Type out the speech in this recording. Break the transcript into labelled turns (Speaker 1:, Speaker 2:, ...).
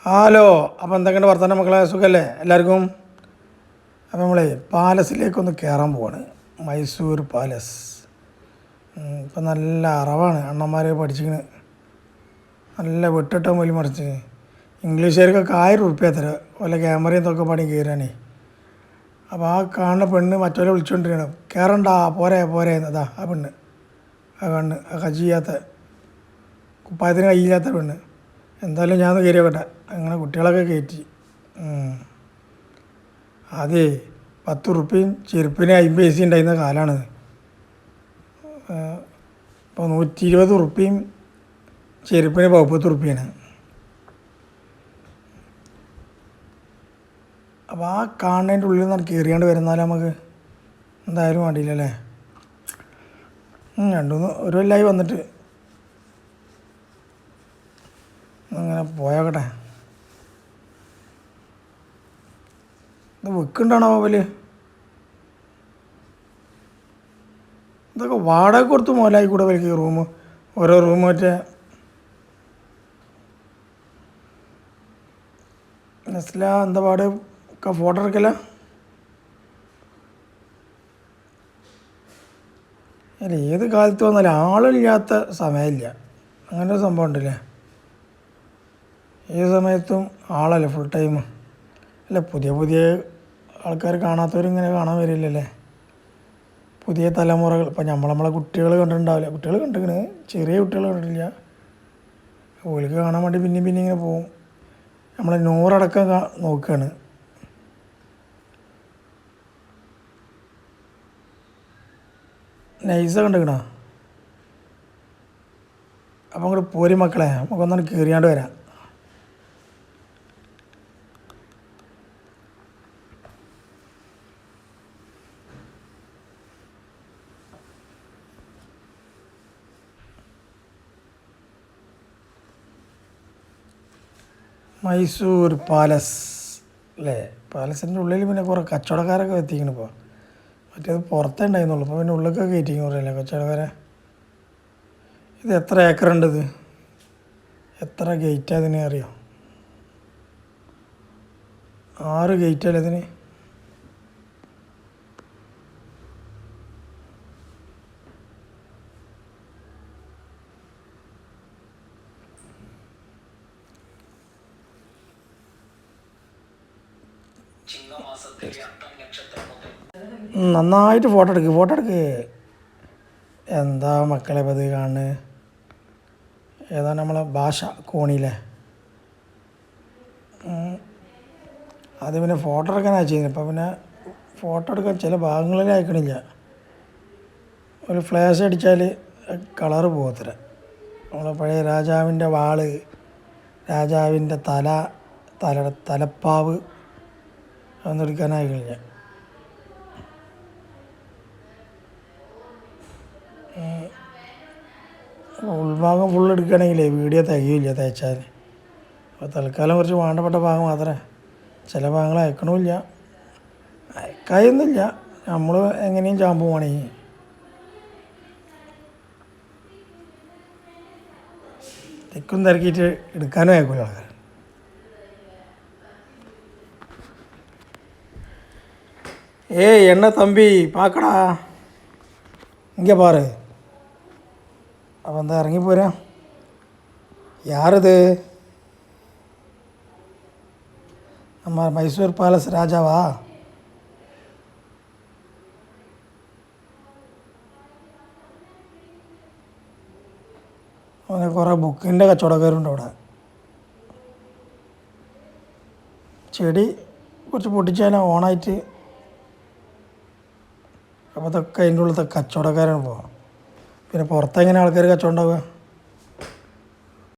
Speaker 1: Hello. അപ്പോൾ എന്തൊക്കെയുണ്ട് വർത്തമാനം മക്കളെ? സുഖമല്ലേ എല്ലാവർക്കും? അപ്പോൾ നമ്മളെ പാലസിലേക്കൊന്ന് കയറാൻ പോവാണ്. മൈസൂർ പാലസ്. ഇപ്പം നല്ല അറവാണ്. അണ്ണന്മാരെ പഠിച്ചിങ്ങനെ നല്ല വെട്ടിട്ട മൊഴി മറിച്ച് ഇംഗ്ലീഷുകാർക്കൊക്കെ 1000 ഉറുപ്പ്യ തരാം വല്ല ക്യാമറയും ഇതൊക്കെ പണി കയറാനേ. അപ്പോൾ ആ കാണുന്ന പെണ്ണ് മറ്റവരെ വിളിച്ചുകൊണ്ടിരിക്കണം, കയറണ്ട പോരെ പോരെ എന്നതാ ആ പെണ്ണ്. ആ കണ്ണ് ആ കജിയാത്ത കുപ്പായത്തിന് കയ്യില്ലാത്ത പെണ്ണ്. എന്തായാലും ഞാൻ കയറി നോക്കട്ടെ. അങ്ങനെ കുട്ടികളൊക്കെ കയറ്റി. അതെ, 10 ഉറുപ്പ്യയും ചെരുപ്പിന് 50 പൈസ ഉണ്ടായിരുന്ന കാലമാണിത്. ഇപ്പോൾ 120 ഉറുപ്പ്യയും ചെരുപ്പിന് 40 ഉറുപ്പ്യാണ്. അപ്പോൾ ആ കാണുന്നതിൻ്റെ ഉള്ളിൽ നിന്ന് കയറിയാണ്ട് വരുന്നാലും നമുക്ക് എന്തായാലും വേണ്ടിയില്ലല്ലേ. 1 കൊല്ലമായി വന്നിട്ട്. അങ്ങനെ പോയാക്കട്ടെ. ഇത് വിൽക്കുന്നുണ്ടാണോ അവല്? ഇതൊക്കെ വാടക കൊടുത്ത് മുതലായി കൂടെ വലിയ റൂം, ഓരോ റൂം മറ്റേ നെസ്ല എന്താ പാട് ഒക്കെ ഫോട്ടോ എടുക്കല. അല്ല, ഏത് കാലത്ത് വന്നാലും ആളില്ലാത്ത സമയമില്ല. അങ്ങനെ ഒരു സംഭവം ഉണ്ടല്ലേ. ഏത് സമയത്തും ആളല്ലേ ഫുൾ ടൈം. അല്ല, പുതിയ പുതിയ ആൾക്കാർ കാണാത്തവരിങ്ങനെ കാണാൻ വരില്ലല്ലേ. പുതിയ തലമുറകൾ ഇപ്പം നമ്മളെ കുട്ടികൾ കണ്ടിട്ടുണ്ടാവില്ല. കുട്ടികൾ കണ്ടിരിക്കണ്, ചെറിയ കുട്ടികൾ കണ്ടിട്ടില്ല. ഓൾക്ക് കാണാൻ വേണ്ടി പിന്നെയും പിന്നെ ഇങ്ങനെ പോവും. നമ്മളെ നൂറടക്കം നോക്കുകയാണ്. നൈസ കണ്ടിരിക്കണോ? അപ്പം അങ്ങോട്ട് പോരി മക്കളെ, നമുക്കൊന്നാണ് കയറിയാണ്ട് വരാം. മൈസൂർ പാലസ് അല്ലേ. പാലസിൻ്റെ ഉള്ളിൽ പിന്നെ കുറേ കച്ചവടക്കാരൊക്കെ എത്തിക്കണം. ഇപ്പോൾ മറ്റേത് പുറത്തേ ഉണ്ടായിരുന്നുള്ളൂ. ഇപ്പോൾ പിന്നെ ഉള്ളിലൊക്കെ കയറ്റിക്കും കുറേ കച്ചവടക്കാരെ. ഇത് എത്ര ഏക്കറുണ്ട്? ഇത് എത്ര ഗേറ്റാ അതിന് അറിയോ? 6 ഗേറ്റല്ലേ ഇതിന്. നന്നായിട്ട് ഫോട്ടോ എടുക്ക്. എന്താ മക്കളെ ഇപ്പോൾ ഇത് കാണുന്നത്? ഏതാണ് നമ്മളെ ഭാഷ കോണിയിലെ. അത് പിന്നെ ഫോട്ടോ എടുക്കാൻ അയച്ചിരുന്നു. ഇപ്പം പിന്നെ ഫോട്ടോ എടുക്കാൻ ചില ഭാഗങ്ങളിൽ അയക്കണില്ല. ഒരു ഫ്ലാഷ് അടിച്ചാൽ കളറ് പോകത്തില്ല. നമ്മളെ പഴയ രാജാവിൻ്റെ വാള്, രാജാവിൻ്റെ തലപ്പാവ് അതൊന്നും എടുക്കാനായിക്കണില്ല. ഉൾഭാഗം ഫുള്ള് എടുക്കുകയാണെങ്കിലേ വീഡിയോ തികയില്ല തയ്ച്ചാൽ. അപ്പോൾ തൽക്കാലം കുറച്ച് വേണ്ടപ്പെട്ട ഭാഗം മാത്രമേ. ചില ഭാഗങ്ങൾ അയക്കണമില്ല, അയക്കായൊന്നുമില്ല. നമ്മൾ എങ്ങനെയും ചാമ്പ് പോകണമെങ്കിൽ തിക്കും തിരക്കിയിട്ട് എടുക്കാനും അയക്കില്ല ആൾക്കാർ. என்ன தம்பி பார்க்கடா இங்கே பாரு. அப்போ എന്താ ഇറങ്ങിപ്പോരാ? யாரது? நம்ம மைசூர் பேலஸ் ராஜாவா? അങ്ങനെ കുറേ ബുക്കിൻ്റെ കച്ചവടക്കാരുണ്ട് അവിടെ. ചെടി കുറച്ച് പൊട്ടിച്ചാലും ഓണായിട്ട്. അപ്പോൾ അതൊക്കെ അതിൻ്റെ ഉള്ളിലത്തെ കച്ചവടക്കാരാണ് പോവുക. പിന്നെ പുറത്തെങ്ങനെ ആൾക്കാർ കച്ചവടം ഉണ്ടാവുക?